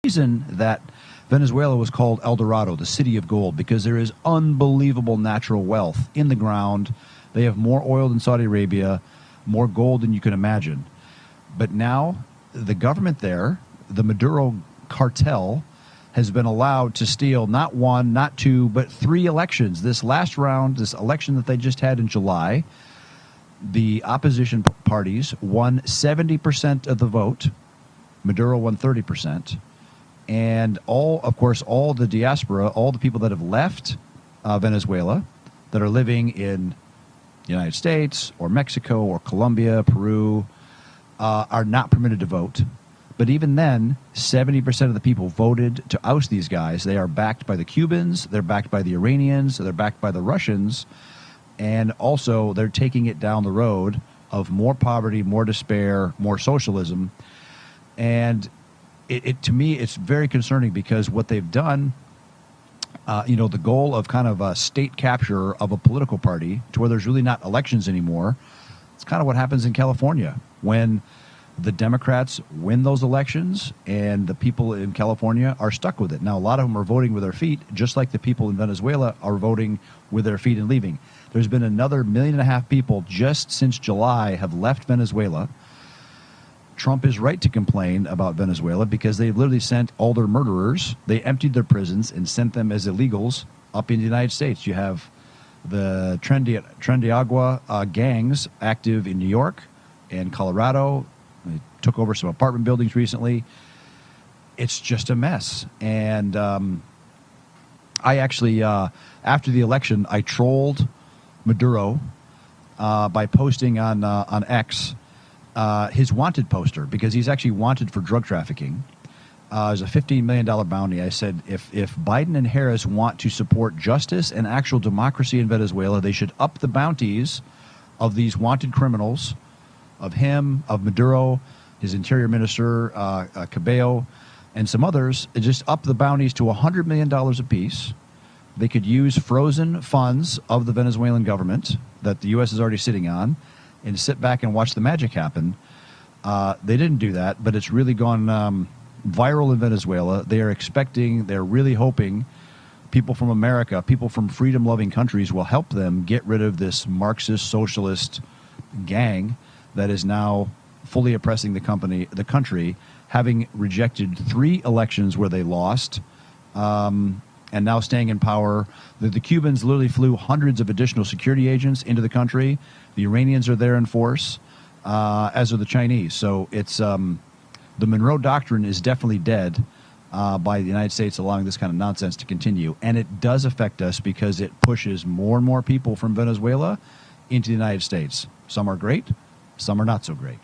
reason that Venezuela was called El Dorado, the city of gold, because there is unbelievable natural wealth in the ground. They have more oil than Saudi Arabia, more gold than you can imagine. But now the government there, the Maduro cartel, has been allowed to steal not one, not two, but 3 elections. This last round, this election that they just had in July, the opposition parties won 70% of the vote. Maduro won 30%. And of course, all the diaspora, all the people that have left Venezuela that are living in the United States or Mexico or Colombia, Peru, are not permitted to vote. But even then, 70% of the people voted to oust these guys. They are backed by the Cubans, they're backed by the Iranians, they're backed by the Russians, and also they're taking it down the road of more poverty, more despair, more socialism. And to me, it's very concerning because what they've done, the goal of kind of a state capture of a political party to where there's really not elections anymore, it's kind of what happens in California when the Democrats win those elections and the people in California are stuck with it. Now, a lot of them are voting with their feet, just like the people in Venezuela are voting with their feet and leaving. There's been another 1.5 million people just since July have left Venezuela. Trump is right to complain about Venezuela because they literally sent all their murderers. They emptied their prisons and sent them as illegals up in the United States. You have the Tren de Agua gangs active in New York and Colorado. They took over some apartment buildings recently. It's just a mess. And I actually, after the election, I trolled Maduro by posting on X his wanted poster, because he's actually wanted for drug trafficking. There's a $15 million bounty. I said, if Biden and Harris want to support justice and actual democracy in Venezuela, they should up the bounties of these wanted criminals, of him, of Maduro, his interior minister, Cabello, and some others, and just up the bounties to $100 million apiece. They could use frozen funds of the Venezuelan government that the U.S. is already sitting on and sit back and watch the magic happen. They didn't do that, but it's really gone viral in Venezuela. They're really hoping people from America, people from freedom-loving countries will help them get rid of this Marxist socialist gang that is now fully oppressing the country, having rejected 3 elections where they lost, and now staying in power. The Cubans literally flew hundreds of additional security agents into the country. The Iranians are there in force, as are the Chinese. So it's the Monroe Doctrine is definitely dead by the United States allowing this kind of nonsense to continue. And it does affect us because it pushes more and more people from Venezuela into the United States. Some are great, some are not so great.